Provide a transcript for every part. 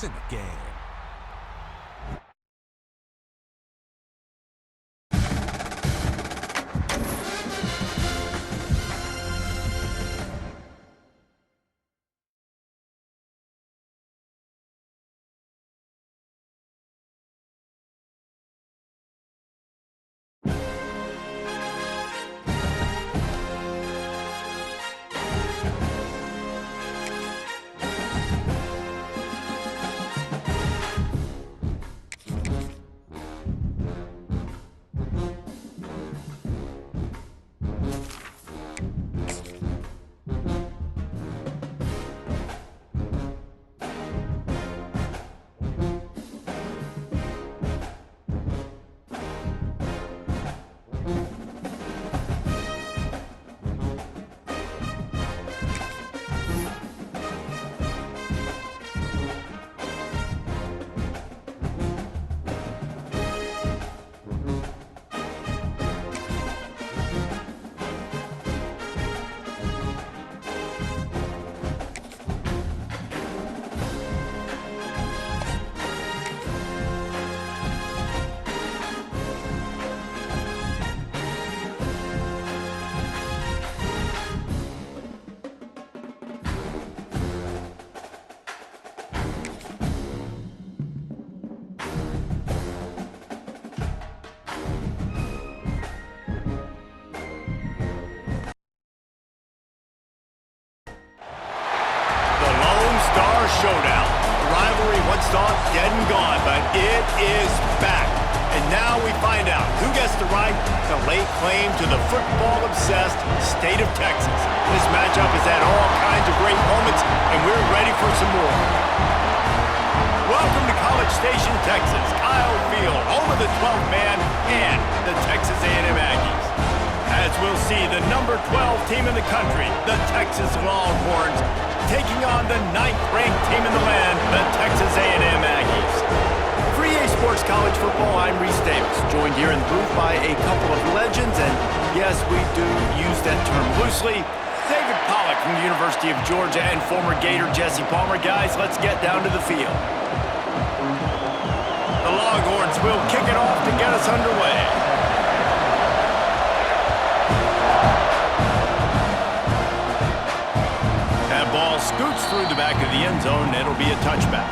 points in the game. Showdown. The rivalry once thought dead and gone, but it is back. And now we find out who gets the right to lay claim to the football-obsessed state of Texas. This matchup has had all kinds of great moments, and we're ready for some more. Welcome to College Station, Texas. Kyle Field, home of the 12th man and the Texas A&M Aggies. As we'll see, the number 12 team in the country, the Texas Longhorns, taking on the 9th-ranked team in the land, the Texas A&M Aggies. For EA Sports College Football, I'm Reese Davis, joined here in the booth by a couple of legends, and yes, we do use that term loosely. David Pollack from the University of Georgia and former Gator Jesse Palmer. Guys, let's get down to the field. The Longhorns will kick it off to get us underway. Ball scoots through the back of the end zone, and it'll be a touchback.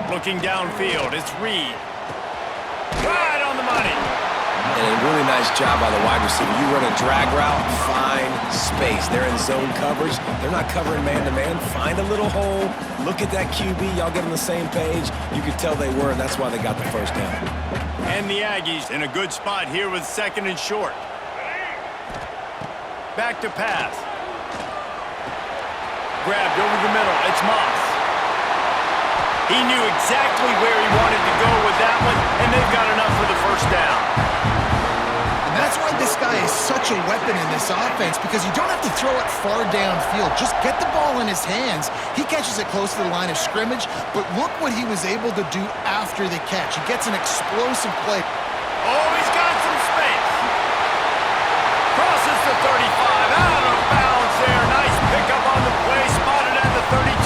Looking downfield, it's Reed. Right on the money. And a really nice job by the wide receiver. You run a drag route, find space. They're in zone coverage. They're not covering man-to-man. Find a little hole. Look at that QB. Y'all get on the same page. You could tell they were, and that's why they got the first down. And the Aggies in a good spot here with 2nd and short. Back to pass. Grabbed over the middle. It's Moss. He knew exactly where he wanted to go with that one, and they've got enough for the first down. That's why this guy is such a weapon in this offense, because you don't have to throw it far downfield. Just get the ball in his hands. He catches it close to the line of scrimmage, but look what he was able to do after the catch. He gets an explosive play. Oh, he's got some space. Crosses the 35, out of bounds there. Nice pickup on the play, spotted at the 32.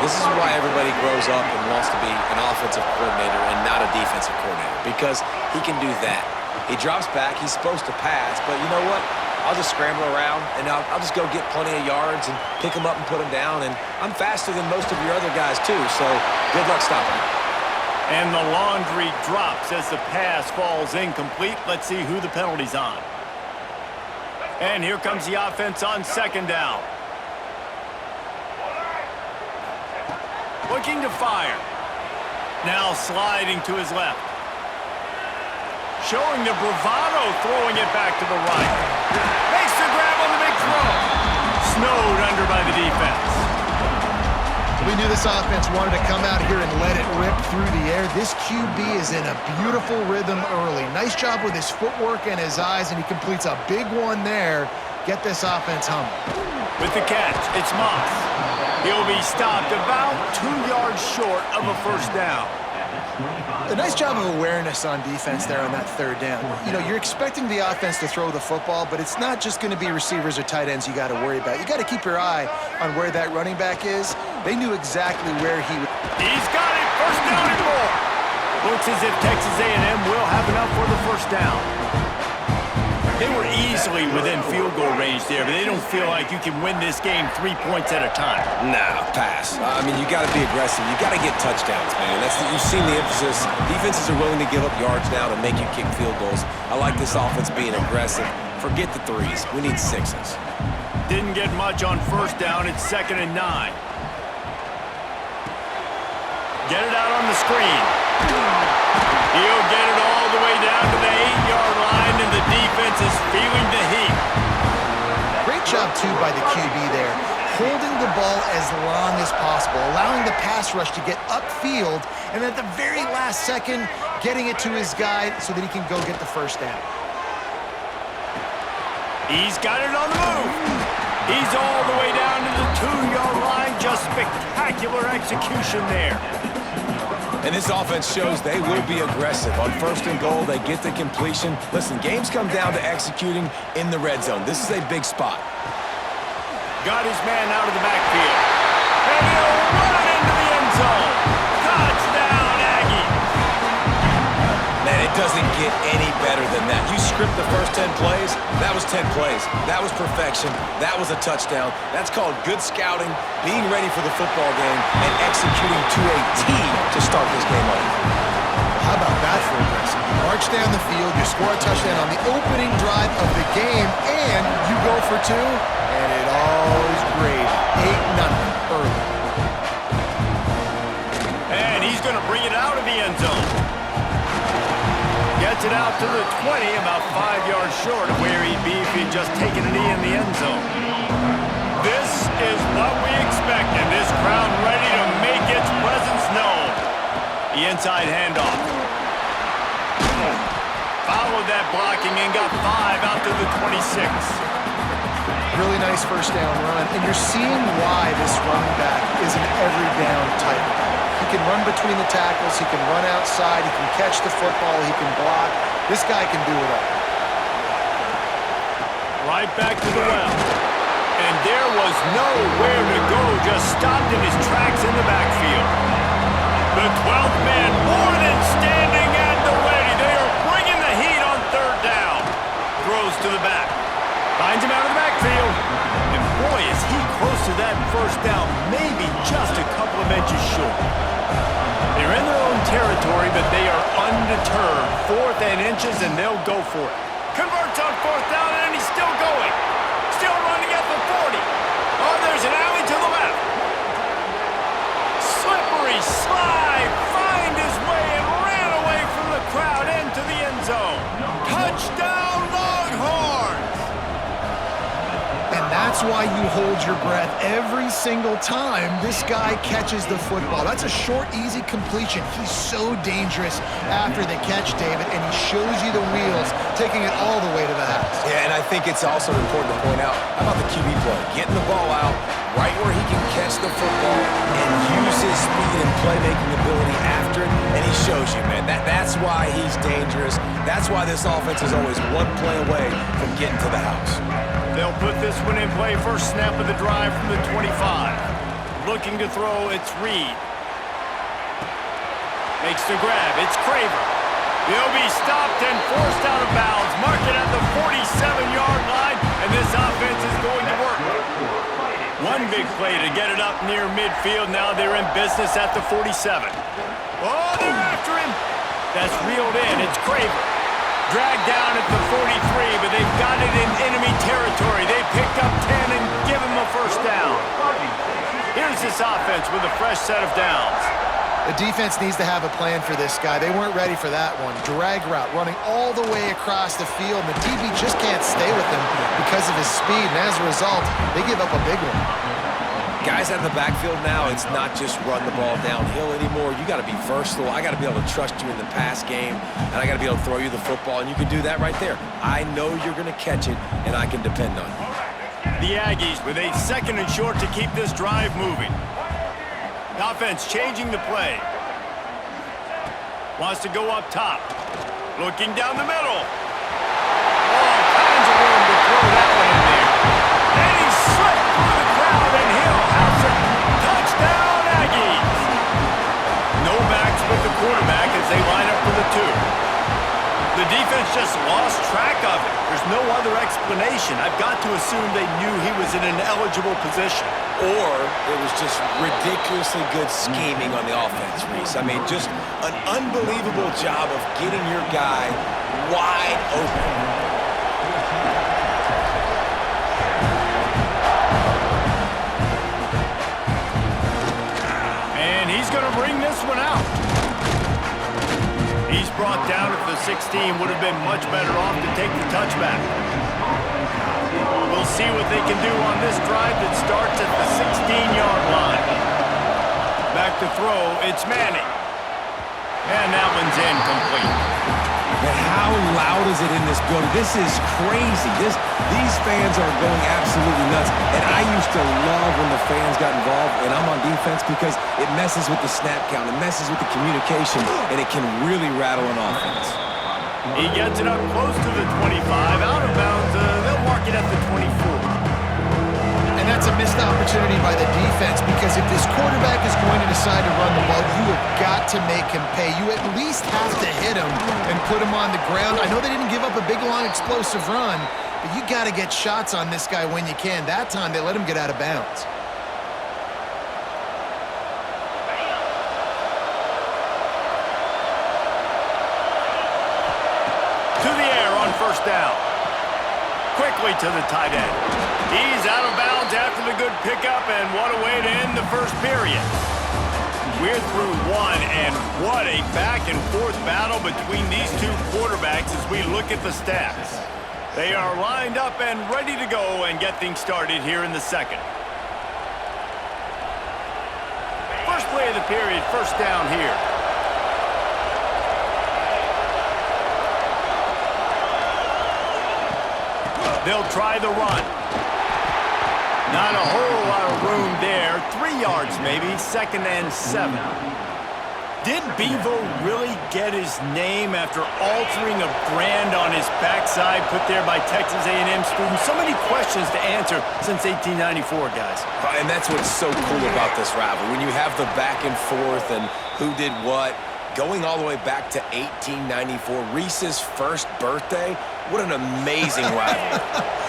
This is why everybody grows up and wants to be an offensive coordinator and not a defensive coordinator, because he can do that. He drops back. He's supposed to pass, but you know what? I'll just scramble around, and I'll just go get plenty of yards and pick them up and put them down, and I'm faster than most of your other guys, too, so good luck stopping me. And the laundry drops as the pass falls incomplete. Let's see who the penalty's on. And here comes the offense on 2nd down. Looking to fire. Now sliding to his left. Showing the bravado, throwing it back to the right. Makes the grab on the big throw. Snowed under by the defense. We knew this offense wanted to come out here and let it rip through the air. This QB is in a beautiful rhythm early. Nice job with his footwork and his eyes, and he completes a big one there get this offense humming. With the catch, it's Moss. He'll be stopped about 2 yards short of a first down. A nice job of awareness on defense there on that third down. You know, you're expecting the offense to throw the football, but it's not just going to be receivers or tight ends you got to worry about. You got to keep your eye on where that running back is. They knew exactly where he was. He's got it, first down and more. Looks as if Texas A&M will have enough for the first down. They were easily within field goal range there, but they don't feel like you can win this game 3 points at a time. Nah, pass. I mean, you got to be aggressive. You got to get touchdowns, man. You've seen the emphasis. Defenses are willing to give up yards now to make you kick field goals. I like this offense being aggressive. Forget the threes. We need sixes. Didn't get much on first down. It's 2nd and 9. Get it out on the screen. He'll get it all the way down to the 8-yard line, and the defense is feeling the heat. Great job, too, by the QB there, holding the ball as long as possible, allowing the pass rush to get upfield, and at the very last second, getting it to his guy so that he can go get the first down. He's got it on the move. He's all the way down to the 2-yard line. Just spectacular execution there. And this offense shows they will be aggressive. On 1st and goal, they get the completion. Listen, games come down to executing in the red zone. This is a big spot. Got his man out of the backfield. And he'll run it into the end zone. Touchdown, Aggie. Man, it doesn't get any better than that. You script the first 10 plays, that was 10 plays. That was perfection. That was a touchdown. That's called good scouting, being ready for the football game, and executing to a T to start this game off. How about that for aggressive? You march down the field, you score a touchdown on the opening drive of the game, and you go for 2, and it all is gravy. 8-0 early. And he's going to bring it out of the end zone. Gets it out to the 20, about 5 yards short of where he'd be if he'd just taken a knee in the end zone. This is what we expected. This crowd ready to make its presence known. The inside handoff. Followed that blocking and got 5 out to the 26. Really nice first down run, and you're seeing why this running back is an every down type of guy. He can run between the tackles, he can run outside, he can catch the football, he can block. This guy can do it all. Right back to the well. And there was nowhere to go, just stopped in his tracks in the backfield. The 12th man more than standing at the ready. They are bringing the heat on 3rd down. Throws to the back. Finds him out of the backfield. And boy, is he close to that first down, maybe just a couple of inches short. They're in their own territory, but they are undeterred. 4th and inches, and they'll go for it. Converts on 4th down, and he's still going. Still running at the 40. Oh, there's an alley to the left. Slippery slide. Find his way and ran away from the crowd into the end zone. Touchdown, Longhorns. And that's why you hold your breath every single time this guy catches the football. That's a short, easy completion. He's so dangerous after the catch, David, and he shows you the wheels, taking it all the way to the house. Yeah, and I think it's also important to point out, how about the QB play? Getting the ball out right where he can catch the football and use his speed and playmaking ability after it, and he shows you, man. That's why he's dangerous. That's why this offense is always one play away from getting to the house. They'll put this one in play. First snap of the drive from the 25. Looking to throw, it's Reed. Makes the grab, it's Craver. He'll be stopped and forced out of bounds. Mark it at the 47-yard line, and this offense is going to work. One big play to get it up near midfield. Now they're in business at the 47. Oh, they're after him. That's reeled in. It's Craver. Dragged down at the 43, but they've got it in enemy territory. They picked up 10 and give him a first down. Here's this offense with a fresh set of downs. The defense needs to have a plan for this guy. They weren't ready for that one. Drag route, running all the way across the field, and the DB just can't stay with him because of his speed, and as a result, they give up a big one. Guys out of the backfield now, it's not just run the ball downhill anymore. You got to be versatile. I got to be able to trust you in the pass game, and I got to be able to throw you the football, and you can do that right there. I know you're going to catch it, and I can depend on you. The Aggies with a 2nd and short to keep this drive moving. The offense changing the play. Wants to go up top. Looking down the middle. All kinds of room to throw that one in there. And he slipped through the crowd, and he'll have it. Touchdown, Aggies. No backs with the quarterback as they line up for the 2. The defense just lost track of it. There's no other explanation. I've got to assume they knew he was in an eligible position. Or it was just ridiculously good scheming on the offense, Reese. I mean, just an unbelievable job of getting your guy wide open. And he's going to bring this one out. He's brought down at the 16. Would have been much better off to take the touchback. We'll see what they can do on this drive that starts at the 16-yard line. Back to throw, it's Manning. And that one's incomplete. Man, how loud is it in this building? This is crazy. These fans are going absolutely nuts. And I used to love when the fans got involved, and I'm on defense because it messes with the snap count, it messes with the communication, and it can really rattle an offense. He gets it up close to the 25, out of bounds. They'll mark it at the 24. And that's a missed opportunity by the defense because if this quarterback is going to decide to run the ball, you have got to make him pay. You at least have to hit him and put him on the ground. I know they didn't give up a big, long, explosive run, but you got to get shots on this guy when you can. That time, they let him get out of bounds. To the air on 1st down. Quickly to the tight end. He's out of bounds after the good pickup, and what a way to end the first period. We're through one, and what a back-and-forth battle between these two quarterbacks as we look at the stats. They are lined up and ready to go and get things started here in the 2nd. First play of the period, 1st down here. They'll try the run. Not a whole lot of room there. 3 yards maybe, 2nd and 7. Did Bevo really get his name after altering a brand on his backside put there by Texas A&M students? So many questions to answer since 1894, guys. And that's what's so cool about this rivalry. When you have the back and forth and who did what, going all the way back to 1894, Reese's first birthday. What an amazing rivalry.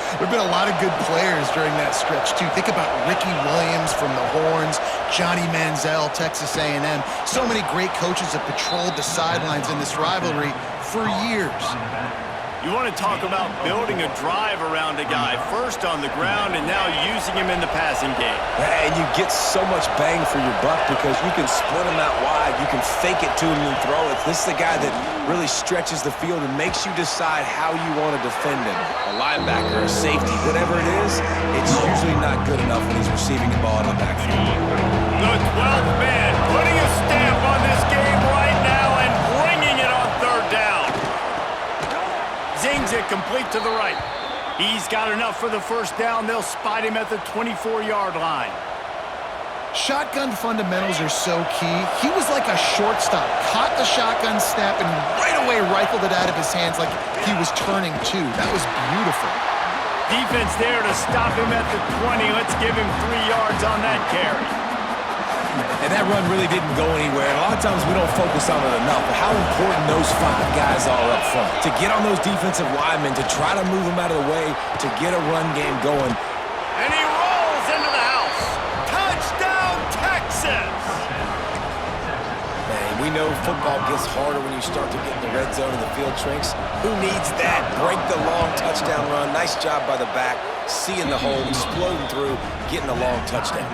There have been a lot of good players during that stretch, too. Think about Ricky Williams from the Horns, Johnny Manziel, Texas A&M. So many great coaches have patrolled the sidelines in this rivalry for years. You want to talk about building a drive around a guy, first on the ground and now using him in the passing game. And you get so much bang for your buck because you can split him out wide, you can fake it to him and throw it. This is the guy that really stretches the field and makes you decide how you want to defend him. A linebacker, a safety, whatever it is, it's usually not good enough when he's receiving the ball in the backfield. The 12th man putting a stamp on this game right now and bringing it on 3rd down. Zings it complete to the right. He's got enough for the 1st down. They'll spot him at the 24-yard line. Shotgun fundamentals are so key. He was like a shortstop, caught the shotgun snap and right away rifled it out of his hands like he was turning 2. That was beautiful. Defense there to stop him at the 20. Let's give him 3 yards on that carry. And that run really didn't go anywhere. And a lot of times we don't focus on it enough, but how important those 5 guys are up front. To get on those defensive linemen, to try to move them out of the way, to get a run game going. And he rolls into the house. Touchdown, Texas! Man, we know football gets harder when you start to get in the red zone and the field shrinks. Who needs that? Break the long touchdown run. Nice job by the back, seeing the hole, exploding through, getting a long touchdown.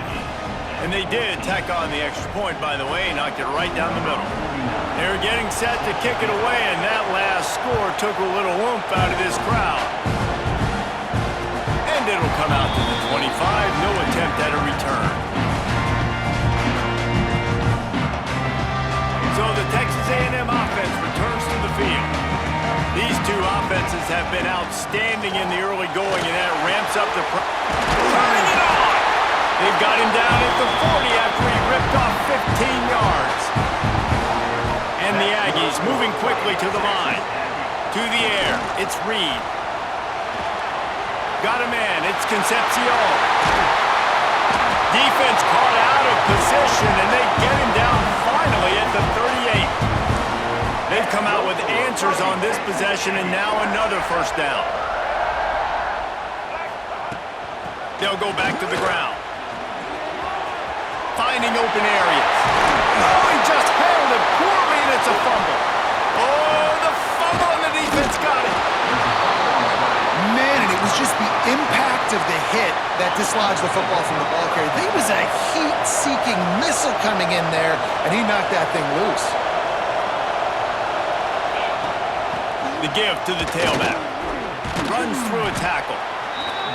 And they did tack on the extra point, by the way, knocked it right down the middle. They were getting set to kick it away, and that last score took a little oomph out of this crowd. And it'll come out to the 25, no attempt at a return. So the Texas A&M offense returns to the field. These two offenses have been outstanding in the early going, and that ramps up the Turning it on. They've got him down at the 40 after he ripped off 15 yards. And the Aggies moving quickly to the line. To the air, it's Reed. Got a man, it's Concepcion. Defense caught out of position, and they get him down finally at the 38. They've come out with answers on this possession, and now another first down. They'll go back to the ground. Finding open areas. Oh, he just held it poorly, and it's a fumble. Oh, the fumble, and the defense got it. Man, and it was just the impact of the hit that dislodged the football from the ball carrier. There was a heat-seeking missile coming in there, and he knocked that thing loose. The give to the tailback. Runs through a tackle.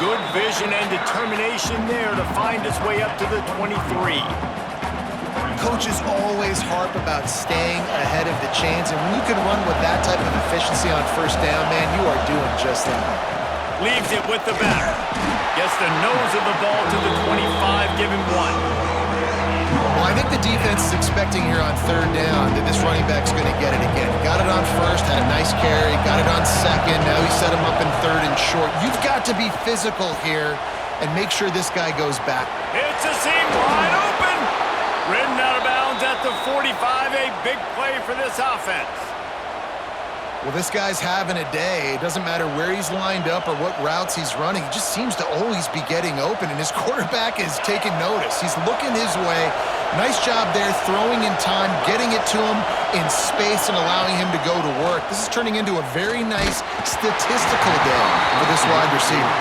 Good vision and determination there to find his way up to the 23. Coaches always harp about staying ahead of the chains, and when you can run with that type of efficiency on first down, man, you are doing just that. Leaves it with the back. Gets the nose of the ball to the 25, give him one. Well, I think the defense is expecting here on third down that this running back's going to get it again. Got it on first, had a nice carry, got it on second, now he set him up in third and short. You've got to be physical here and make sure this guy goes back. It's a seam wide open. Ridden out of bounds at the 45, a big play for this offense. Well, this guy's having a day. It doesn't matter where he's lined up or what routes he's running. He just seems to always be getting open, and his quarterback is taking notice. He's looking his way. Nice job there, throwing in time, getting it to him in space and allowing him to go to work. This is turning into a very nice statistical day for this wide receiver.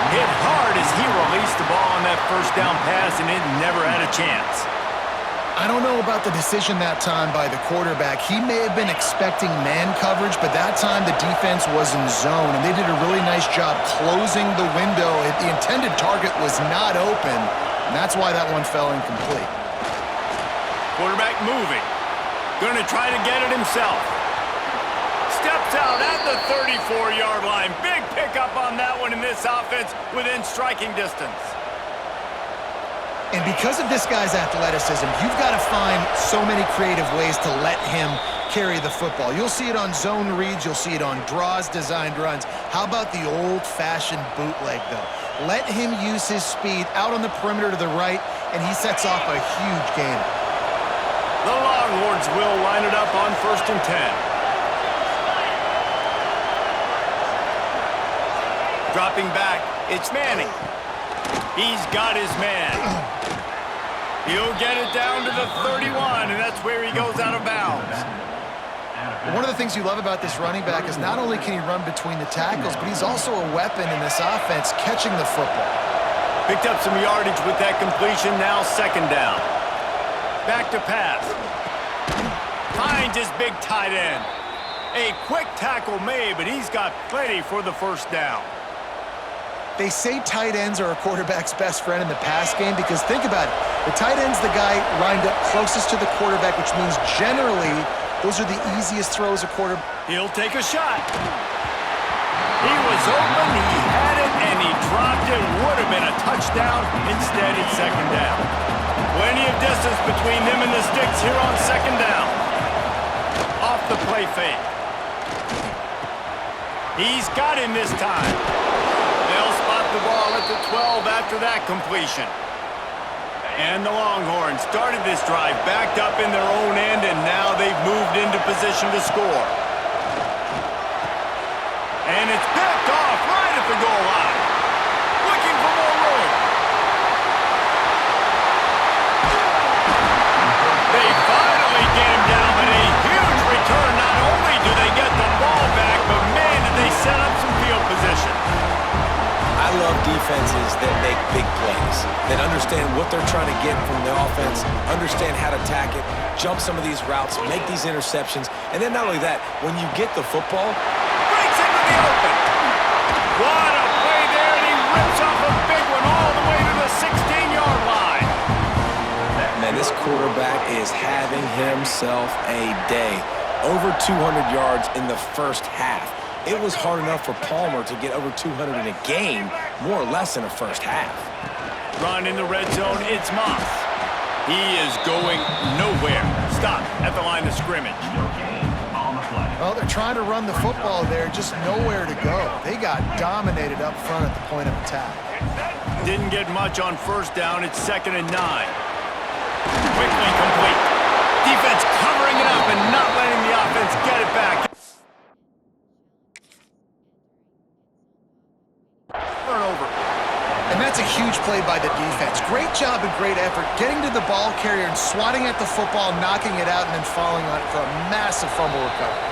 Hit hard as he released the ball on that first down pass, and it never had a chance. I don't know about the decision that time by the quarterback. He may have been expecting man coverage, but that time the defense was in zone, and they did a really nice job closing the window. The intended target was not open, and that's why that one fell incomplete. Quarterback moving. Going to try to get it himself. Steps out at the 34-yard line. Big pickup on that one in this offense within striking distance. And because of this guy's athleticism, you've got to find so many creative ways to let him carry the football. You'll see it on zone reads. You'll see it on draws, designed runs. How about the old-fashioned bootleg, though? Let him use his speed out on the perimeter to the right, and he sets off a huge gain. The Longhorns will line it up on 1st and 10. Dropping back, it's Manning. He's got his man. He'll get it down to the 31, and that's where he goes out of bounds. One of the things you love about this running back is not only can he run between the tackles, but he's also a weapon in this offense catching the football. Picked up some yardage with that completion, now 2nd down. Back to pass. Finds his big tight end. A quick tackle made, but he's got plenty for the first down. They say tight ends are a quarterback's best friend in the pass game because think about it. The tight end's the guy lined up closest to the quarterback, which means generally those are the easiest throws a quarterback. He'll take a shot. He was open, he had it, and he dropped it. Would have been a touchdown. Instead, it's 2nd down. Plenty of distance between them and the sticks here on 2nd down. Off the play fake. He's got him this time. They'll spot the ball at the 12 after that completion. And the Longhorns started this drive backed up in their own end, and now they've moved into position to score. And it's picked off right at the goal line. Looking for more room. They finally get him down, but a huge return. Not only do they get the ball back, but man, did they set up some field position. I love defenses that make big plays, that understand what they're trying to get from the offense, understand how to attack it, jump some of these routes, make these interceptions, and then not only that, when you get the football, Breaks into the open. What a play there, and he rips off a big one all the way to the 16-yard line. man, this quarterback is having himself a day. Over 200 yards in the first half. it was hard enough for Palmer to get over 200 in a game, more or less in the first half. Run in the red zone, it's Moss. He is going nowhere. Stop at the line of scrimmage. Well, they're trying to run the football there, just nowhere to go. They got dominated up front at the point of attack. Didn't get much on first down. It's 2nd and 9. Quickly complete. Defense covering it up and not letting the offense get it back. Turnover. And that's a huge play by the defense. Great job and great effort getting to the ball carrier and swatting at the football, knocking it out, and then falling on it for a massive fumble recovery.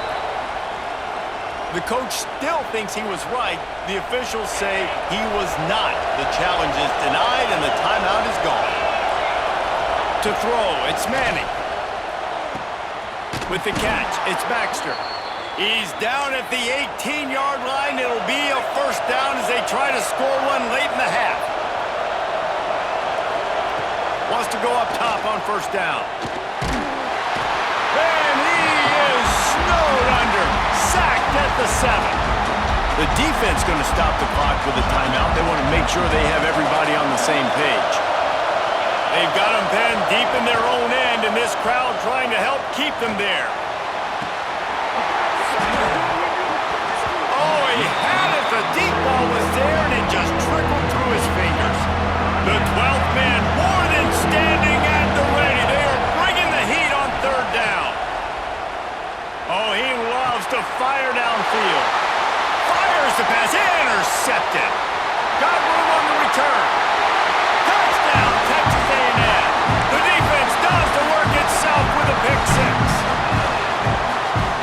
The coach still thinks he was right. The officials say he was not. The challenge is denied and the timeout is gone. To throw, it's Manning. With the catch, it's Baxter. He's down at the 18-yard line. It'll be a first down as they try to score one late in the half. Wants to go up top on first down. And he is snowed under. Sacked at the 7. The defense going to stop the clock with a timeout. They want to make sure they have everybody on the same page. They've got them pinned deep in their own end, and this crowd trying to help keep them there. Oh, he had it. The deep ball was there, and it just trickled through his fingers. The 12th man more than standing at the ready. They are bringing the heat on third down. Oh, he loves to fire downfield. Fires the pass. Intercepted. Got room on the return. Touchdown, Texas A&M. The defense does the work itself with a pick 6.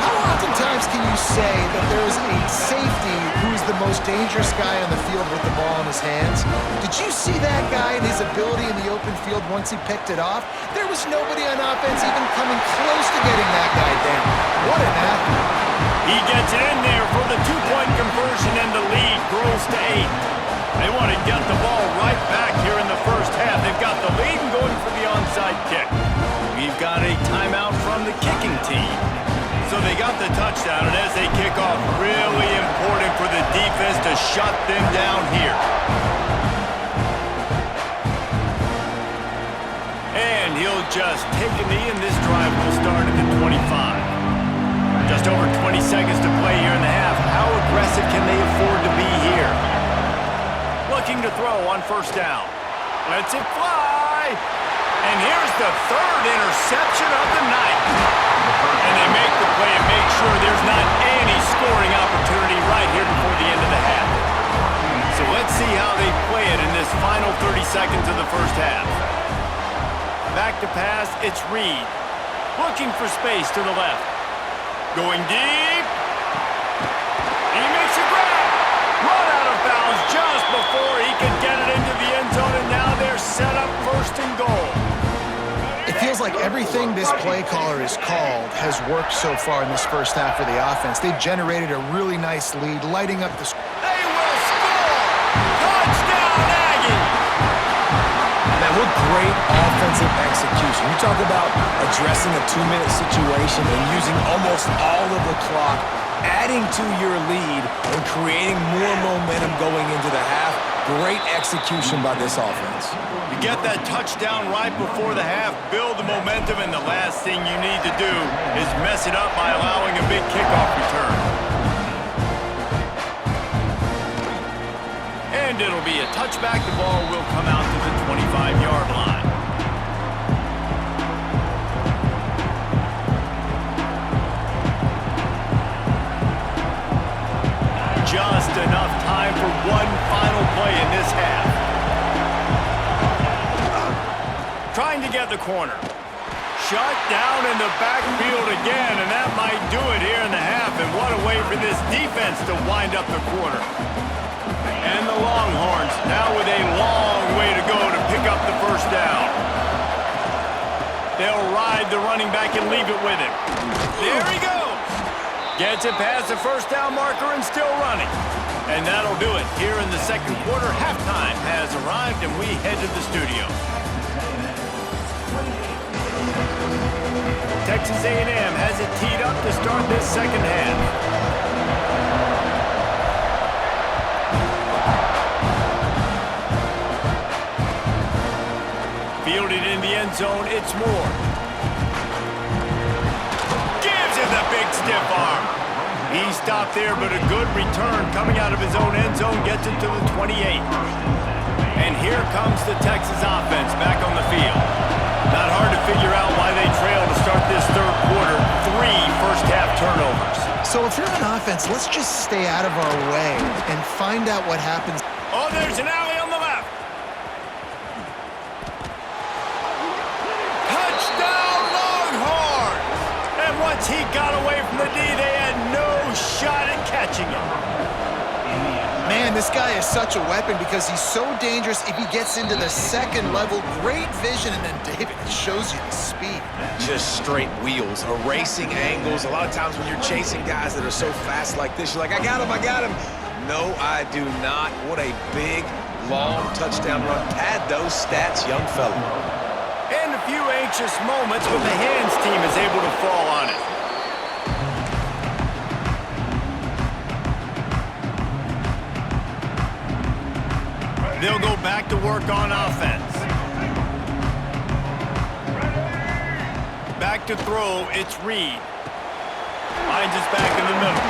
How oftentimes can you say that there is a safety who's the most dangerous guy on the field with the ball in his hands? Did you see that guy and his ability in the open field once he picked it off? There was nobody on offense even coming close to getting that guy down. What an athlete. He gets it in there for the 2-point conversion, and the lead grows to 8. They want to get the ball right back here in the first half. They've got the lead and going for the onside kick. We've got a timeout from the kicking team. So they got the touchdown, and as they kick off, really important for the defense to shut them down here. And he'll just take a knee, and this drive will start at the 25. Just over 20 seconds to play here in the half. How aggressive can they afford to be here? Looking to throw on first down. Lets it fly. And here's the 3rd interception of the night. And they make the play and make sure there's not any scoring opportunity right here before the end of the half. So let's see how they play it in this final 30 seconds of the first half. Back to pass, it's Reed. Looking for space to the left. Going deep. He makes a grab. Run out of bounds just before he could get it into the end zone, and now they're set up 1st and goal. It feels like everything this play caller has called has worked so far in this first half for the offense. They've generated a really nice lead, lighting up the score. They will score! Touchdown, Aggies! Man, what great offensive execution. You talk about addressing a 2-minute situation and using almost all of the clock, adding to your lead and creating more momentum going into the half. Great execution by this offense. You get that touchdown right before the half, build the momentum, and the last thing you need to do is mess it up by allowing a big kickoff return. And it'll be a touchback. The ball will come out to the 25-yard line. Just enough time for one final play in this half. Trying to get the corner. Shut down in the backfield again, and that might do it here in the half. And what a way for this defense to wind up the quarter. And the Longhorns now with a long way to go to pick up the first down. They'll ride the running back and leave it with him. There he goes. Gets it past the first down marker and still running. And that'll do it here in the second quarter. Halftime has arrived, and we head to the studio. Texas A&M has it teed up to start this second half. fielded in the end zone. It's Moore. Gives him the big stiff arm. He stopped there, but a good return coming out of his own end zone gets it to the 28. And here comes the Texas offense back on the field. Not hard to figure out why they trail to start this third quarter. 3 first-half turnovers. So if you're an offense, let's just stay out of our way and find out what happens. Oh, there's an alley on the left. Touchdown, Longhorns! And once he got away from the D, they had no shot at catching him. Man, this guy is such a weapon because he's so dangerous if he gets into the second level. Great vision, and then David shows you the speed. Just straight wheels, erasing angles. A lot of times when you're chasing guys that are so fast like this, you're like, I got him, I got him. No, I do not. What a big, long touchdown run. Pad those stats, young fella. And a few anxious moments when the hands team is able to fall on it. They'll go back to work on offense. Back to throw, it's Reed. Finds his back in the middle.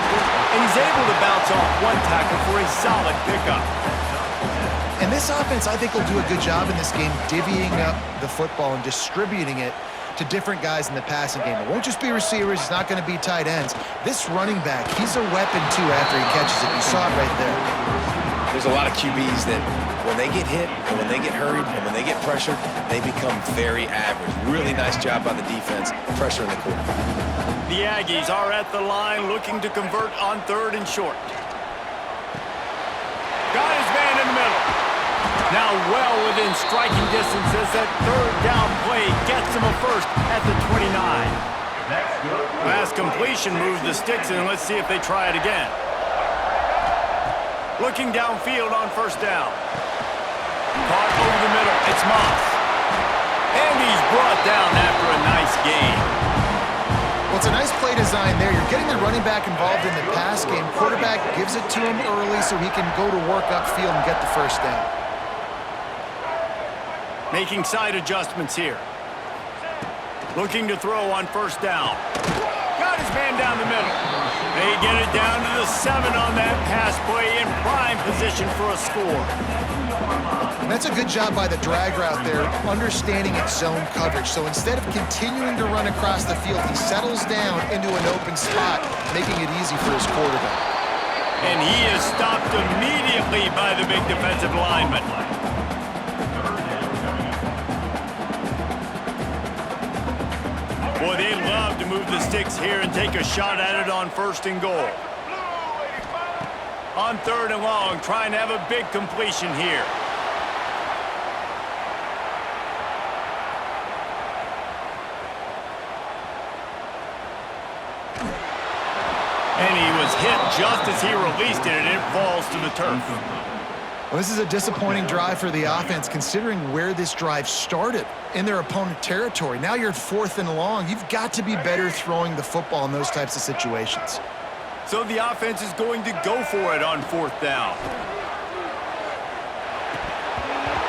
And he's able to bounce off one tackle for a solid pickup. And this offense, I think, will do a good job in this game divvying up the football and distributing it to different guys in the passing game. It won't just be receivers. It's not going to be tight ends. This running back, he's a weapon, too, after he catches it. You saw it right there. There's a lot of QBs that when they get hit, and when they get hurried, and when they get pressured, they become very average. Really nice job by the defense, pressuring the quarterback. The Aggies are at the line looking to convert on 3rd and short. Got his man in the middle. Now well within striking distance as that 3rd down play gets him a first at the 29. Last completion moves the sticks in. Let's see if they try it again. Looking downfield on 1st down. Caught over the middle. It's Moss. And he's brought down after a nice gain. Well, it's a nice play design there. You're getting the running back involved in the pass game. Quarterback gives it to him early so he can go to work upfield and get the 1st down. Making side adjustments here. Looking to throw on 1st down. Got his man down the middle. They get it down to the 7 on that pass play in prime position for a score. And that's a good job by the drag route there, understanding its zone coverage. So instead of continuing to run across the field, he settles down into an open spot, making it easy for his quarterback. And he is stopped immediately by the big defensive lineman. Boy, they love to move the sticks here and take a shot at it on 1st and goal. On 3rd and long, trying to have a big completion here. And he was hit just as he released it, and it falls to the turf. Well, this is a disappointing drive for the offense, considering where this drive started in their opponent territory. Now you're at 4th and long. You've got to be better throwing the football in those types of situations. So the offense is going to go for it on 4th down.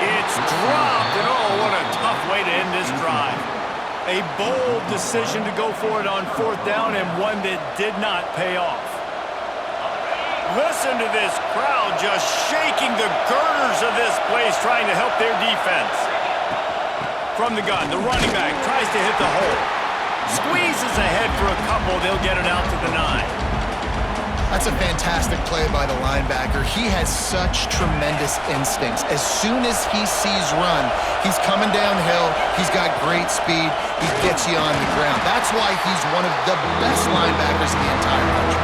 It's dropped, and oh, what a tough way to end this drive. A bold decision to go for it on 4th down, and one that did not pay off. Listen to this crowd just shaking the girders of this place, trying to help their defense. From the gun, the running back tries to hit the hole. Squeezes ahead for a couple, they'll get it out to the 9. That's a fantastic play by the linebacker. He has such tremendous instincts. As soon as he sees run, he's coming downhill. He's got great speed. He gets you on the ground. That's why he's one of the best linebackers in the entire country.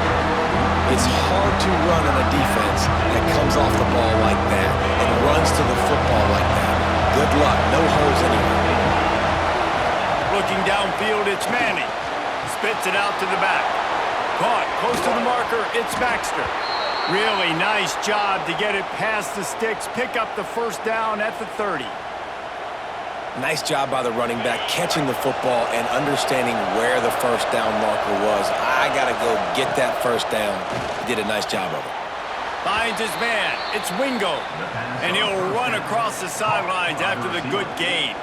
It's hard to run on a defense that comes off the ball like that and runs to the football like that. Good luck. No holes anywhere. Looking downfield, it's Manning. Spits it out to the back. Caught close to the marker, it's Baxter. Really nice job to get it past the sticks, pick up the 1st down at the 30. Nice job by the running back, catching the football and understanding where the 1st down marker was. I got to go get that 1st down. He did a nice job of it. Finds his man. It's Wingo. And he'll run across the sidelines after the good gain.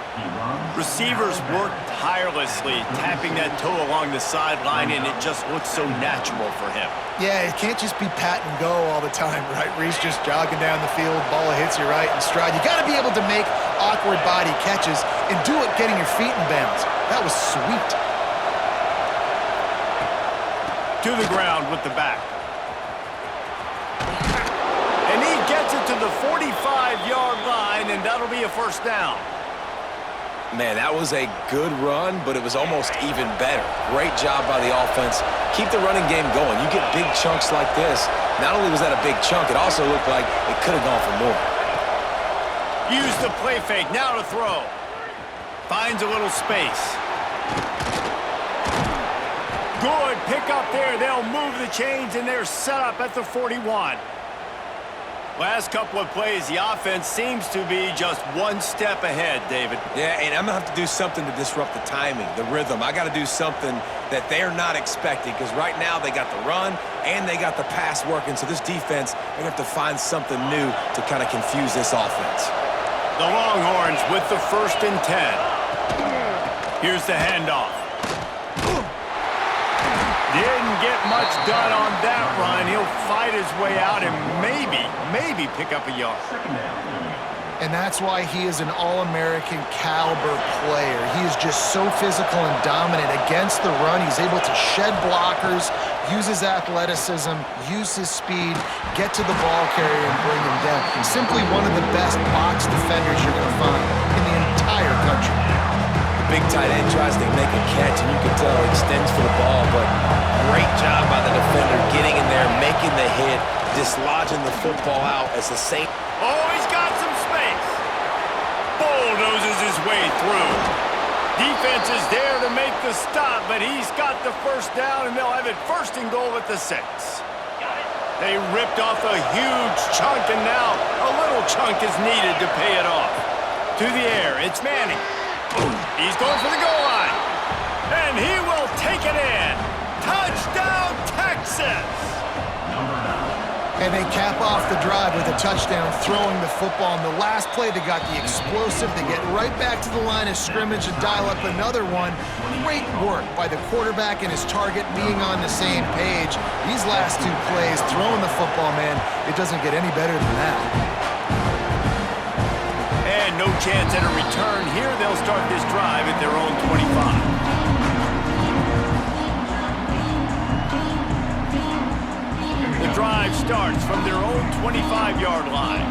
Receivers work tirelessly, tapping that toe along the sideline, and it just looks so natural for him. Yeah, it can't just be pat and go all the time, right? Reese just jogging down the field, ball hits you right in stride. You got to be able to make awkward body catches and do it getting your feet in bounds. That was sweet. To the ground with the back. And he gets it to the 45-yard line, and that'll be a first down. Man, that was a good run, but it was almost even better. Great job by the offense. Keep the running game going. You get big chunks like this. Not only was that a big chunk, it also looked like it could have gone for more. Use the play fake. Now to throw. Finds a little space. Good pick up there. They'll move the chains, and they're set up at the 41. Last couple of plays, the offense seems to be just one step ahead, David. Yeah, and I'm going to have to do something to disrupt the timing, the rhythm. I got to do something that they're not expecting, because right now they got the run and they got the pass working. So this defense, they're going to have to find something new to kind of confuse this offense. The Longhorns with the 1st and 10. Here's the handoff. Didn't get much done on that run. He'll fight his way out and maybe pick up a yard. And that's why he is an All-American caliber player. He is just so physical and dominant against the run. He's able to shed blockers, use his athleticism, use his speed, get to the ball carrier and bring him down. Simply one of the best box defenders you're going to find in the entire country. Big tight end tries to make a catch, and you can tell he extends for the ball, but great job by the defender getting in there, making the hit, dislodging the football out as the Saints. Oh, he's got some space. Bulldozes his way through. Defense is there to make the stop, but he's got the first down, and they'll have it 1st and goal at the 6. They ripped off a huge chunk, and now a little chunk is needed to pay it off. To the air, it's Manning. He's going for the goal line. And he will take it in. Touchdown, Texas! And they cap off the drive with a touchdown, throwing the football. In the last play, they got the explosive. They get right back to the line of scrimmage and dial up another one. Great work by the quarterback and his target being on the same page. These last 2 plays, throwing the football, man, it doesn't get any better than that. And no chance at a return here. They'll start this drive at their own 25. The drive starts from their own 25-yard line.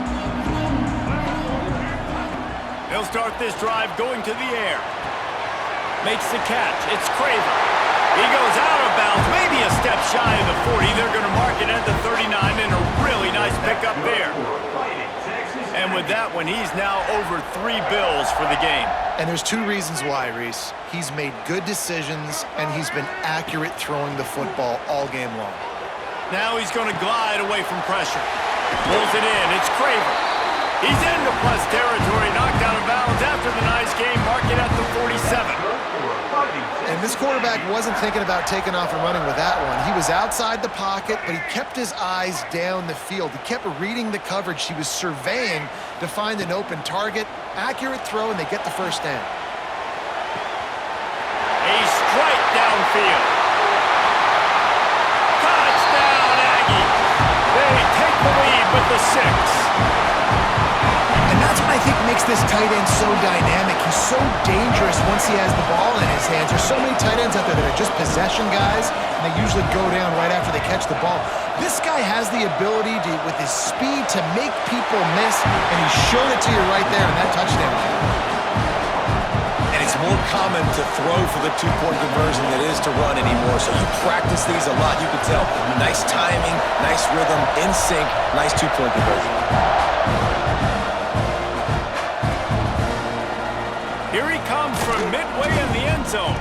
They'll start this drive going to the air. Makes the catch. It's Craver. He goes out of bounds, maybe a step shy of the 40. They're going to mark it at the 39, and a really nice pickup there. And with that one, he's now over 3 bills for the game. And there's 2 reasons why, Reese. He's made good decisions, and he's been accurate throwing the football all game long. Now he's going to glide away from pressure. Pulls it in. It's Craver. He's into plus territory, knocked out of bounds after the nice game. Mark it at the 47. And this quarterback wasn't thinking about taking off and running with that one. He was outside the pocket, but he kept his eyes down the field. He kept reading the coverage. He was surveying to find an open target. Accurate throw, and they get the first down. A strike downfield. Touchdown, Aggies. They take the lead with the 6. And that's what I think makes this tight end so dynamic. He's so dangerous once he has the ball in his hands. There's so many tight ends out there that are just possession guys, and they usually go down right after they catch the ball. This guy has the ability to, with his speed, to make people miss, and he showed it to you right there in that touchdown. And it's more common to throw for the 2-point conversion than it is to run anymore. So you practice these a lot. You can tell. Nice timing, nice rhythm, in sync, nice 2-point conversion. Here he comes from midway in the end zone.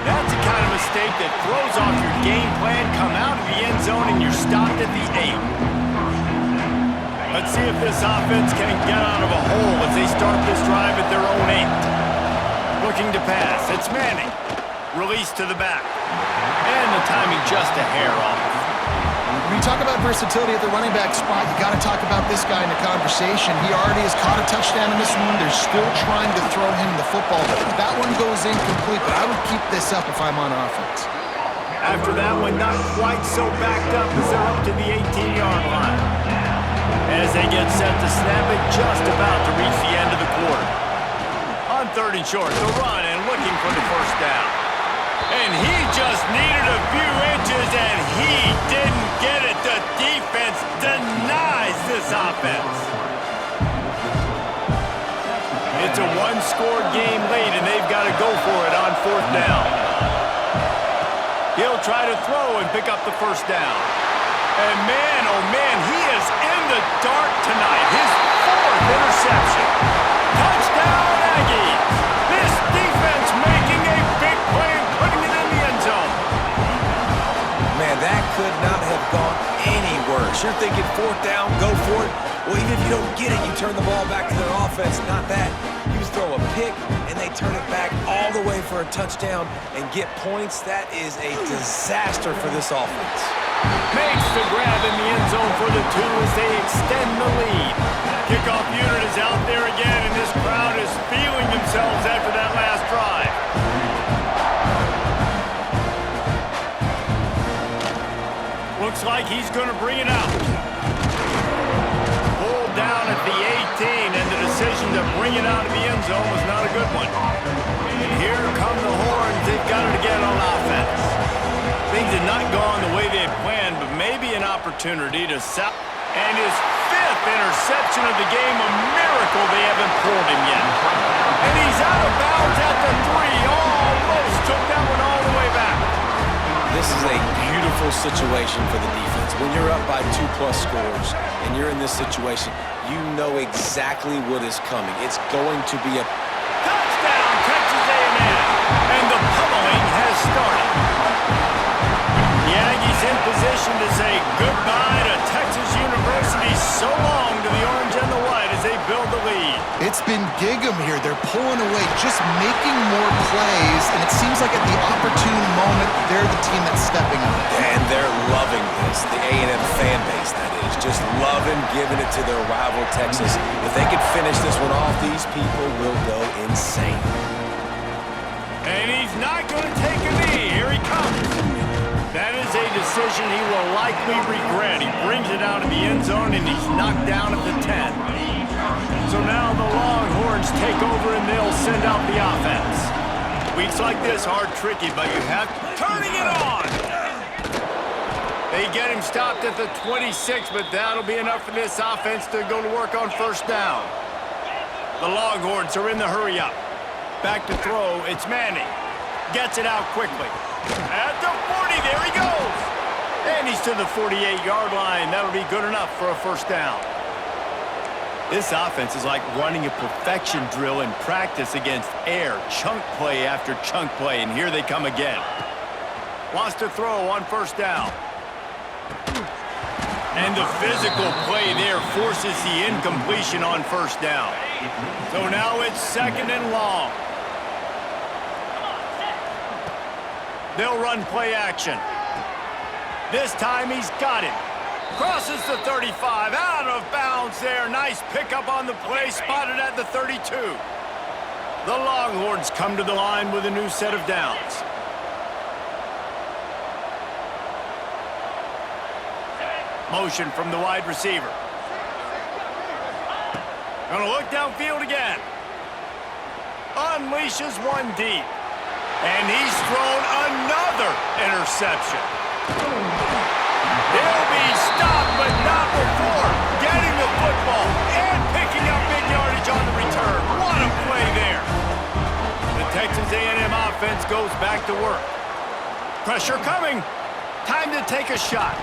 That's the kind of mistake that throws off your game plan. Come out of the end zone and you're stopped at the 8. Let's see if this offense can get out of a hole as they start this drive at their own 8. Looking to pass. It's Manning. Release to the back. And the timing just a hair off. When you talk about versatility at the running back spot, you got to talk about this guy in the conversation. He already has caught a touchdown in this one. They're still trying to throw him the football. That one goes incomplete, but I would keep this up if I'm on offense. After that one, not quite so backed up as they're up to the 18-yard line. As they get set to snap it, just about to reach the end of the quarter. On 3rd and short, the run and looking for the first down. And he just needed a few inches, and he didn't get it. The defense denies this offense. It's a one-score game late, and they've got to go for it on 4th down. He'll try to throw and pick up the first down. And man, oh man, he is in the dark tonight. His 4th interception. Touchdown, Aggies. This defense making a big play and putting it in the end zone. Man, that could not have gone any worse. You're thinking 4th down, go for it. Well, even if you don't get it, you turn the ball back to their offense. Not that. You throw a pick, and they turn it back all the way for a touchdown and get points. That is a disaster for this offense. Makes the grab in the end zone for the 2 as they extend the lead. Kickoff unit is out there again, and this crowd is feeling themselves after that last drive. Looks like he's going to bring it out. Pulled down at the 18, and the decision to bring it out of the end zone was not a good one. And here come the horns. They've got it again on offense. Things had not gone the way they had planned, but maybe an opportunity to sell. And his 5th interception of the game, a miracle they haven't pulled him yet. And he's out of bounds at the 3. Almost took that one all the way back. This is a beautiful situation for the defense. When you're up by 2+ scores and you're in this situation, you know exactly what is coming. It's going to be a touchdown, Texas A&M. And the pummeling has started. The Aggies in position to say goodbye to Texas University. So long to the orange and the white as they build the lead. It's been Gig'em here. They're pulling away, just making more plays, and it seems like at the opportune moment, they're the team that's stepping up. And they're loving this. The A&M fan base, that is. Just loving giving it to their rival, Texas. If they could finish this one off, these people will go insane. And he's not going to take a knee. Here he comes. That is a decision he will likely regret. He brings it out of the end zone, and he's knocked down at the 10. So now the Longhorns take over, and they'll send out the offense. Weeks like this are tricky, but you have turning it on. They get him stopped at the 26, but that'll be enough for this offense to go to work on 1st down. The Longhorns are in the hurry-up. Back to throw, it's Manning. Gets it out quickly. At the 40, there he goes. And he's to the 48-yard line. That'll be good enough for a 1st down. This offense is like running a perfection drill in practice against air. Chunk play after chunk play, and here they come again. Wants to throw on 1st down. And the physical play there forces the incompletion on 1st down. So now it's 2nd and long. They'll run play action. This time he's got him. Crosses the 35, out of bounds there. Nice pickup on the play, spotted at the 32. The Longhorns come to the line with a new set of downs. Motion from the wide receiver. Gonna look downfield again. Unleashes one deep. And he's thrown another interception. He'll be stopped, but not before getting the football and picking up big yardage on the return. What a play there. The Texas A&M offense goes back to work. Pressure coming. Time to take a shot.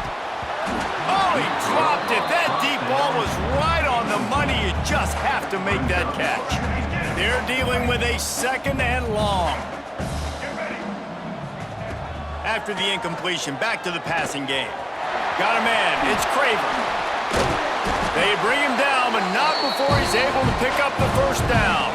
Oh, he dropped it. That deep ball was right on the money. You just have to make that catch. They're dealing with a 2nd and long. After the incompletion, back to the passing game. Got a man. It's Craver. They bring him down, but not before he's able to pick up the 1st down.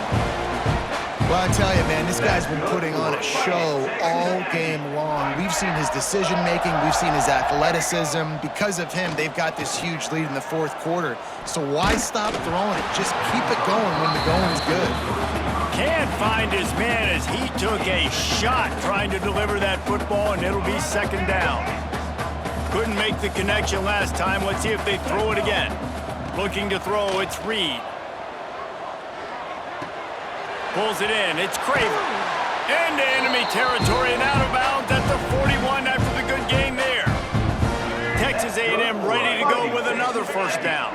Well, I tell you, man, this guy's been putting on a show all game long. We've seen his decision-making. We've seen his athleticism. Because of him, they've got this huge lead in the fourth quarter. So why stop throwing it? Just keep it going when the going is good. Can't find his man as he took a shot trying to deliver that football, and it'll be second down. Couldn't make the connection last time. Let's see if they throw it again. Looking to throw, it's Reed. Pulls it in, it's Craver. Into enemy territory and out of bounds at the 41 after the good game there. Texas A&M ready to go with another first down.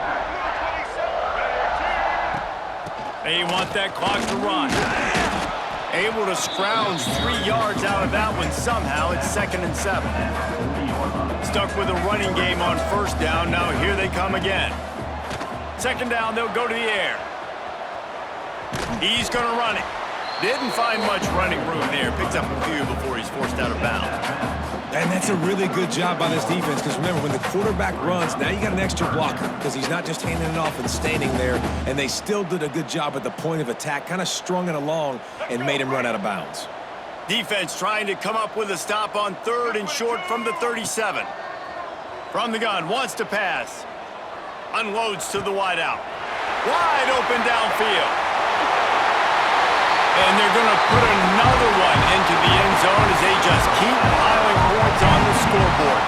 They want that clock to run. Able to scrounge 3 yards out of that one somehow. It's 2nd and 7. Stuck with a running game on first down. Now here they come again. Second down, they'll go to the air. He's going to run it. Didn't find much running room there. Picks up a few before he's forced out of bounds. And that's a really good job by this defense, because remember, when the quarterback runs, now you got an extra blocker, because he's not just handing it off and standing there, and they still did a good job at the point of attack, kind of strung it along and made him run out of bounds. Defense trying to come up with a stop on 3rd and short from the 37. From the gun, wants to pass. Unloads to the wideout. Wide open downfield. And they're going to put another one into the end zone as they just keep piling points on the scoreboard.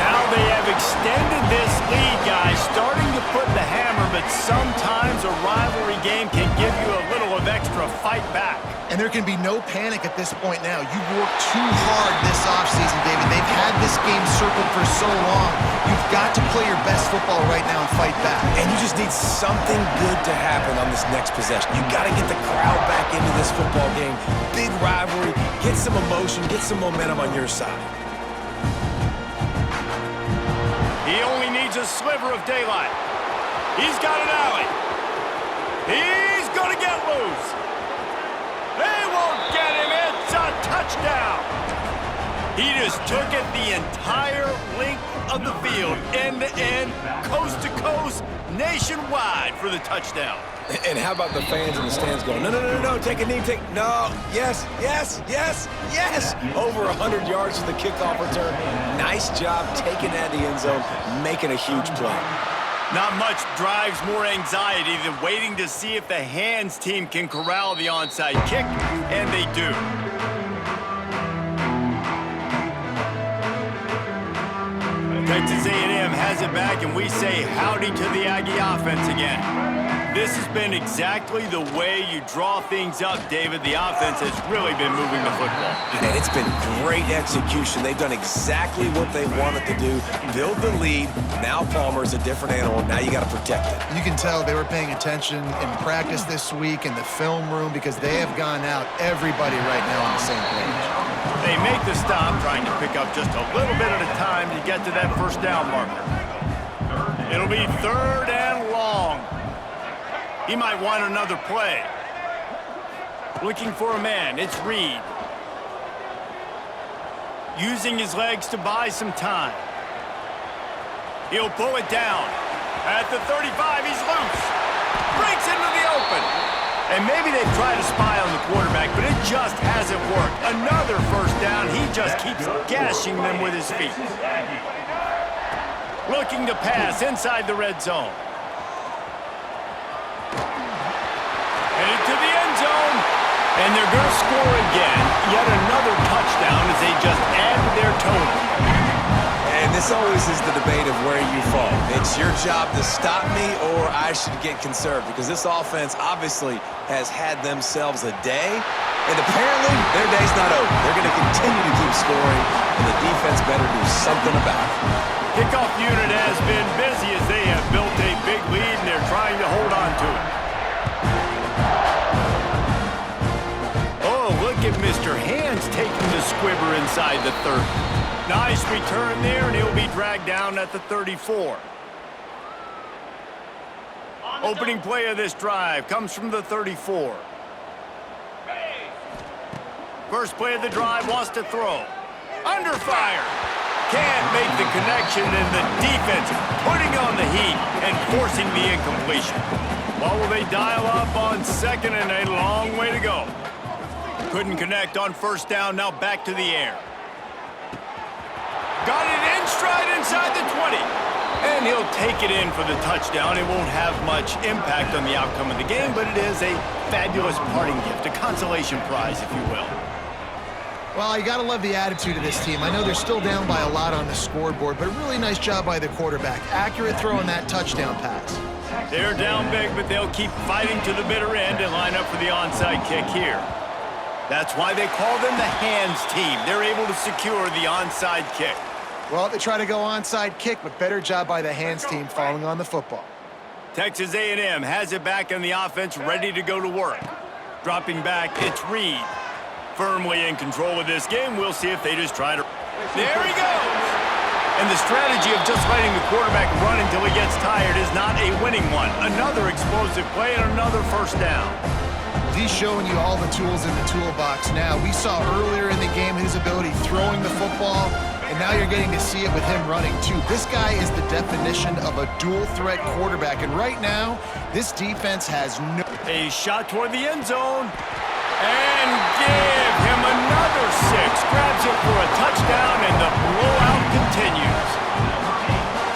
Now they have extended this lead, guys, starting to put the hammer, but sometimes a rivalry game can give you a little of extra fight back. And there can be no panic at this point now. You worked too hard this offseason, David. They've had this game circled for so long. You've got to play your best football right now and fight back. And you just need something good to happen on this next possession. You got to get the crowd back into this football game. Big rivalry. Get some emotion. Get some momentum on your side. He only needs a sliver of daylight. He's got an alley. He's going to get loose. They won't get him. It's a touchdown. He just took it the entire length of the field, end to end, coast to coast, nationwide for the touchdown. And how about the fans in the stands going, no, no, no, no, take a knee, no, yes, yes, yes, yes. Over 100 yards to the kickoff return. Nice job taking that to the end zone, making a huge play. Not much drives more anxiety than waiting to see if the hands team can corral the onside kick, and they do. Texas A&M has it back, and we say howdy to the Aggie offense again. This has been exactly the way you draw things up, David. The offense has really been moving the football. And it's been great execution. They've done exactly what they wanted to do. Build the lead. Now Palmer's a different animal. Now you got to protect it. You can tell they were paying attention in practice this week in the film room because they have gone out, everybody right now on the same page. They make the stop, trying to pick up just a little bit at a time to get to that first down marker. It'll be 3rd and long. He might want another play. Looking for a man, it's Reed. Using his legs to buy some time. He'll pull it down. At the 35, he's loose. Breaks into the open. And maybe they've tried to spy on the quarterback, but it just hasn't worked. Another first down. He just keeps gashing them with his feet. Looking to pass inside the red zone. Headed to the end zone. And they're going to score again. Yet another touchdown as they just add to their total. And this always is the debate of where you fall. It's your job to stop me or I should get conserved, because this offense obviously has had themselves a day, and apparently their day's not over. They're going to continue to keep scoring, and the defense better do something about it. Kickoff unit has been busy as they have built a big lead, and they're trying to hold on to it. Oh, look at Mr. Hands taking the squibber inside the 30. Nice return there, and he'll be dragged down at the 34. Opening play of this drive comes from the 34. First play of the drive, wants to throw. Under fire. Can't make the connection, and the defense putting on the heat and forcing the incompletion. What will they dial up on second and a long way to go? Couldn't connect on first down, now back to the air. Got it in stride inside the 20. And he'll take it in for the touchdown. It won't have much impact on the outcome of the game, but it is a fabulous parting gift, a consolation prize, if you will. Well, you got to love the attitude of this team. I know they're still down by a lot on the scoreboard, but a really nice job by the quarterback. Accurate throw on that touchdown pass. They're down big, but they'll keep fighting to the bitter end and line up for the onside kick here. That's why they call them the hands team. They're able to secure the onside kick. Well, they try to go onside kick, but better job by the hands team falling on the football. Texas A&M has it back in the offense, ready to go to work. Dropping back, it's Reed. Firmly in control of this game. We'll see if they just try to... There he goes! And the strategy of just letting the quarterback run until he gets tired is not a winning one. Another explosive play and another first down. He's showing you all the tools in the toolbox now. We saw earlier in the game his ability throwing the football, and now you're getting to see it with him running too. This guy is the definition of a dual-threat quarterback, and right now, this defense has no... A shot toward the end zone, and give him another 6. Grabs it for a touchdown, and the blowout continues.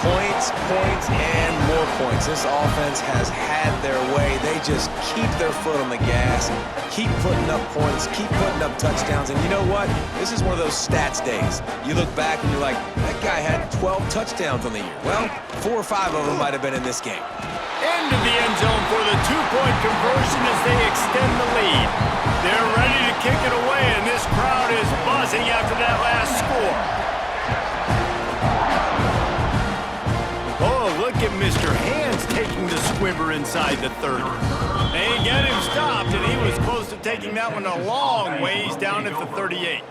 Points, points, and more points. This offense has had their way. They just keep their foot on the gas, keep putting up points, keep putting up touchdowns. And you know what? This is one of those stats days. You look back and you're like, that guy had 12 touchdowns on the year. Well, 4 or 5 of them might have been in this game. Into the end zone for the 2-point conversion as they extend the lead. They're ready to kick it away, and this crowd is buzzing after that last score. Oh, look at Mr. Hands taking the squibber inside the 30. They get him stopped, and he was close to taking that one a long ways down at the 38.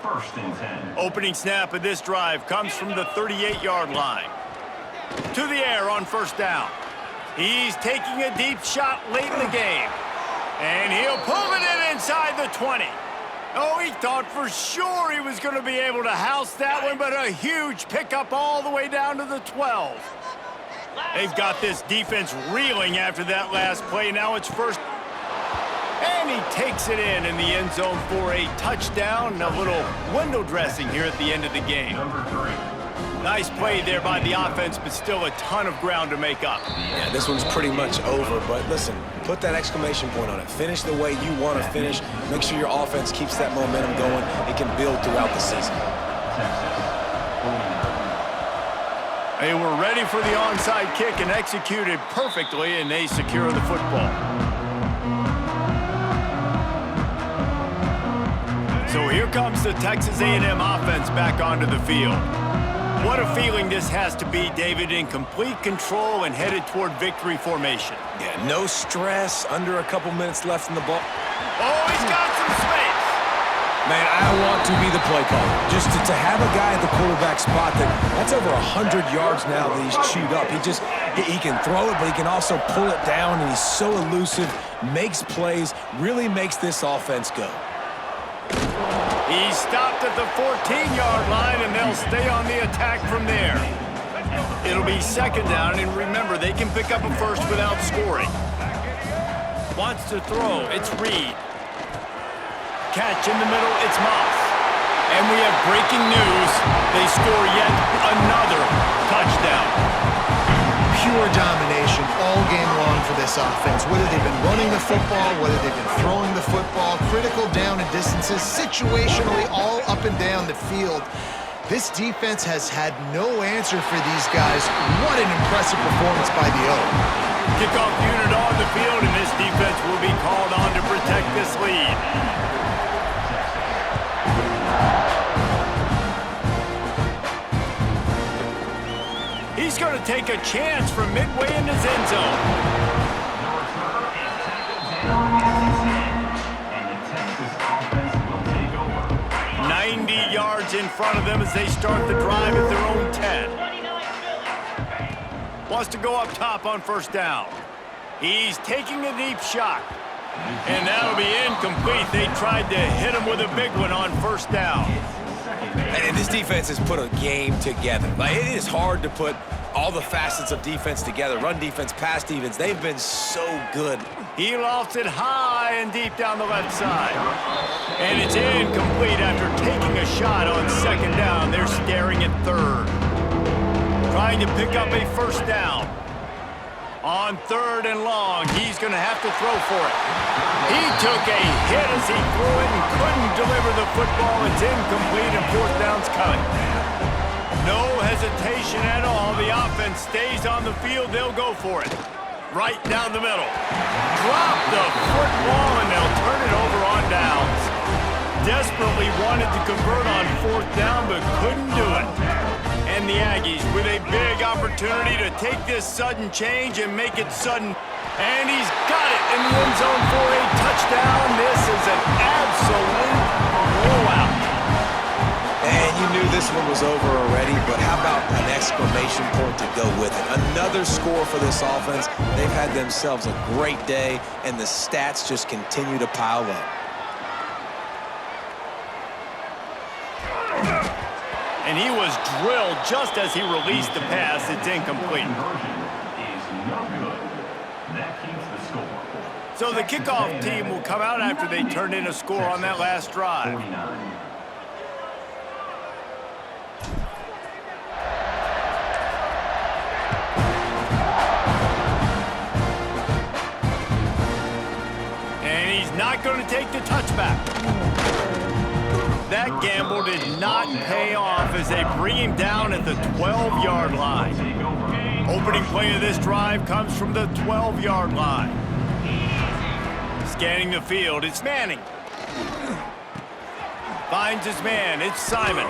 Opening snap of this drive comes from the 38-yard line. To the air on first down. He's taking a deep shot late in the game. And he'll pull it in inside the 20. Oh, he thought for sure he was going to be able to house that one, but a huge pickup all the way down to the 12. They've got this defense reeling after that last play. Now it's first. And he takes it in the end zone for a touchdown. A little window dressing here at the end of the game. Nice play there by the offense, but still a ton of ground to make up. Yeah, this one's pretty much over, but listen, put that exclamation point on it. Finish the way you want to finish. Make sure your offense keeps that momentum going. It can build throughout the season. They were ready for the onside kick and executed perfectly, and they secure the football. So here comes the Texas A&M offense back onto the field. What a feeling this has to be, David, in complete control and headed toward victory formation. Yeah, no stress, under a couple minutes left in the ball. Oh, he's got some space. Man, I want to be the play caller. Just to have a guy at the quarterback spot that's over 100 yards now that he's chewed up. He can throw it, but he can also pull it down, and he's so elusive, makes plays, really makes this offense go. He's stopped at the 14-yard line, and they'll stay on the attack from there. It'll be second down, and remember, they can pick up a first without scoring. Wants to throw, it's Reed. Catch in the middle, it's Moss. And we have breaking news. They score yet another touchdown. Pure domination all game long for this offense. Whether they've been running the football, whether they've been throwing the football, critical down and distances, situationally all up and down the field. This defense has had no answer for these guys. What an impressive performance by the O. Kickoff unit on the field, and this defense will be called on to protect this lead. He's going to take a chance from midway in his end zone. And the Texas offense will take over. 90 yards in front of them as they start the drive at their own 10. Wants to go up top on first down. He's taking a deep shot. And that'll be incomplete. They tried to hit him with a big one on first down. And this defense has put a game together. Like, it is hard to put all the facets of defense together. Run defense, pass defense. They've been so good. He lofts it high and deep down the left side. And it's incomplete after taking a shot on second down. They're staring at third. Trying to pick up a first down. On third and long, he's going to have to throw for it. He took a hit as he threw it and couldn't deliver the football. It's incomplete and fourth down's coming. No hesitation at all. The offense stays on the field. They'll go for it. Right down the middle. Drop the football and they'll turn it over on downs. Desperately wanted to convert on fourth down but couldn't do it. And the Aggies with a big opportunity to take this sudden change and make it sudden. And he's got it in the end zone for a touchdown. This is an absolute blowout. And you knew this one was over already, but how about an exclamation point to go with it? Another score for this offense. They've had themselves a great day, and the stats just continue to pile up. And he was drilled just as he released the pass. It's incomplete. So the kickoff team will come out after they turned in a score on that last drive. And he's not going to take the touchback. That gamble did not pay off as they bring him down at the 12-yard line. Opening play of this drive comes from the 12-yard line. Scanning the field, it's Manning. Finds his man, it's Simon.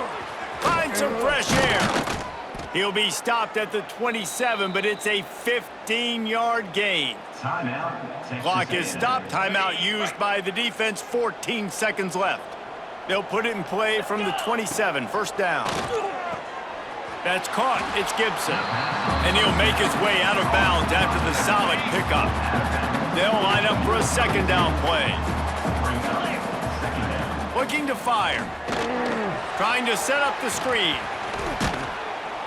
Finds some fresh air. He'll be stopped at the 27, but it's a 15-yard gain. Clock is stopped, timeout used by the defense, 14 seconds left. They'll put it in play from the 27, first down. That's caught, it's Gibson. And he'll make his way out of bounds after the solid pickup. They'll line up for a second down play. Looking to fire. Trying to set up the screen.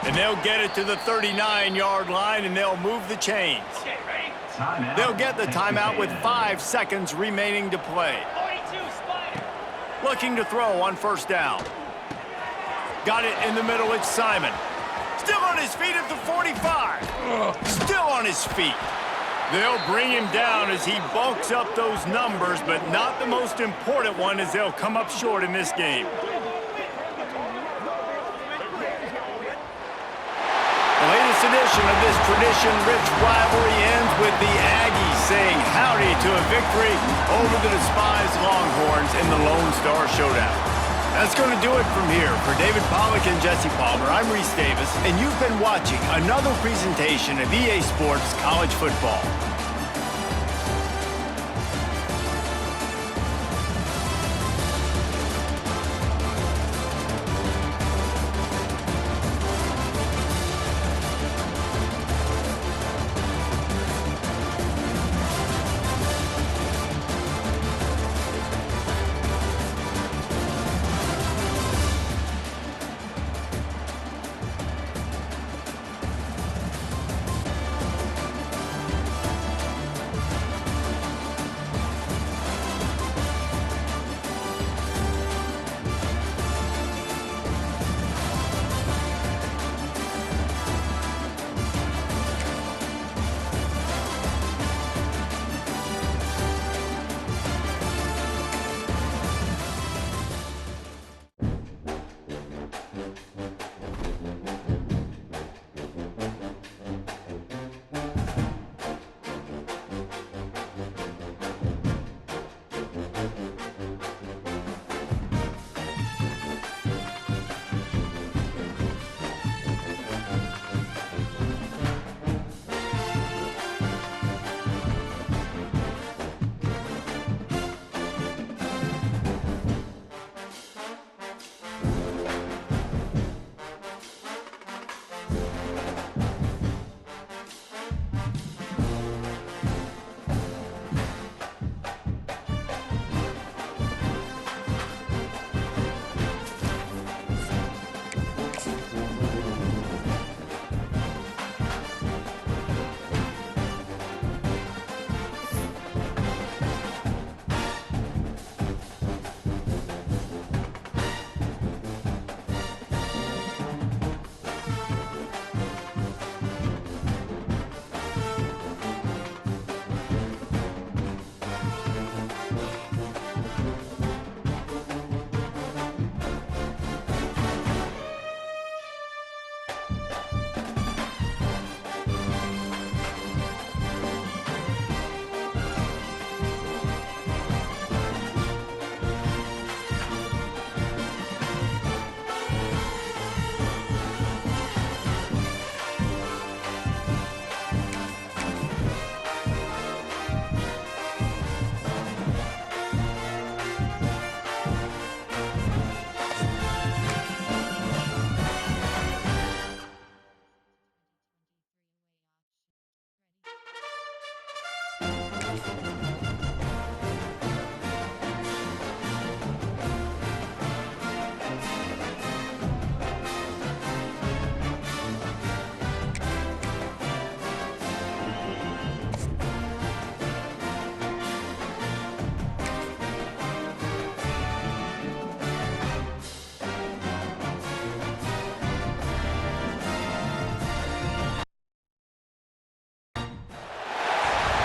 And they'll get it to the 39-yard line and they'll move the chains. They'll get the timeout with 5 seconds remaining to play. Looking to throw on first down. Got it in the middle, it's Simon. Still on his feet at the 45. Still on his feet. They'll bring him down as he bulks up those numbers, but not the most important one as they'll come up short in this game. The latest edition of this tradition-rich rivalry ends with the Aggies saying howdy to a victory over the despised Longhorns in the Lone Star Showdown. That's going to do it from here. For David Pollack and Jesse Palmer, I'm Reese Davis, and you've been watching another presentation of EA Sports College Football.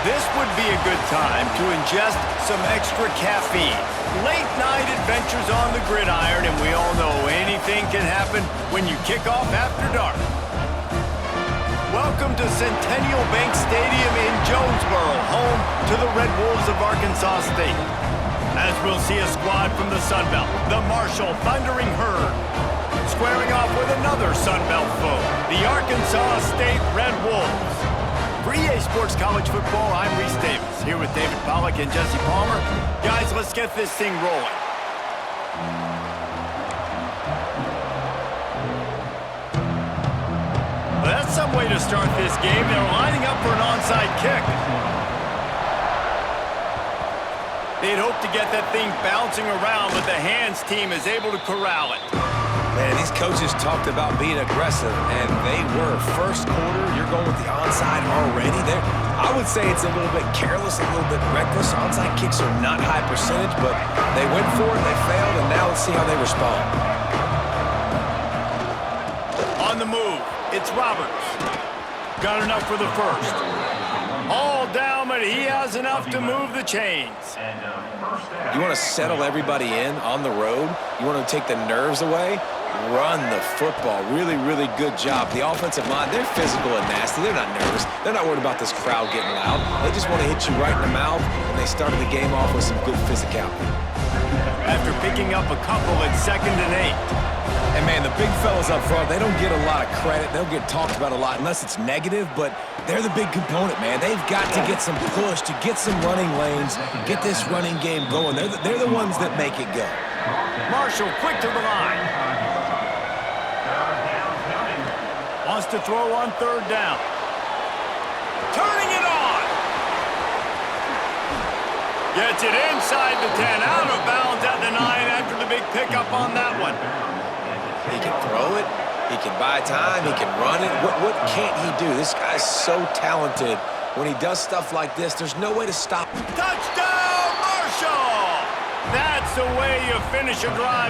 This would be a good time to ingest some extra caffeine. Late night adventures on the gridiron, and we all know anything can happen when you kick off after dark. Welcome to Centennial Bank Stadium in Jonesboro, home to the Red Wolves of Arkansas State. As we'll see a squad from the Sun Belt, the Marshall Thundering Herd, squaring off with another Sun Belt foe, the Arkansas State Red Wolves. For EA Sports College Football, I'm Reese Davis, here with David Pollack and Jesse Palmer. Guys, let's get this thing rolling. Well, that's some way to start this game. They're lining up for an onside kick. They'd hoped to get that thing bouncing around, but the hands team is able to corral it. Man, these coaches talked about being aggressive, and they were. First quarter, you're going with the onside already. I would say it's a little bit careless, a little bit reckless. Onside kicks are not high percentage, but they went for it, they failed, and now let's see how they respond. On the move, it's Roberts. Got enough for the first. All down, but he has enough to move the chains. You want to settle everybody in on the road? You want to take the nerves away? Run the football. Really, really good job. The offensive line, they're physical and nasty. They're not nervous. They're not worried about this crowd getting loud. They just want to hit you right in the mouth, and they started the game off with some good physicality. After picking up a couple at 2nd and 8. And, man, the big fellas up front, they don't get a lot of credit. They'll get talked about a lot unless it's negative, but they're the big component, man. They've got to get some push, to get some running lanes, get this running game going. They're the ones that make it go. Marshall quick to the line. Wants to throw on 3rd down. Turning it on. Gets it inside the 10, out of bounds at the 9 after the big pickup on that one. He can throw it. He can buy time. He can run it. What can't he do? This guy's so talented. When he does stuff like this, there's no way to stop him. Touchdown, Marshall! That's the way you finish a drive.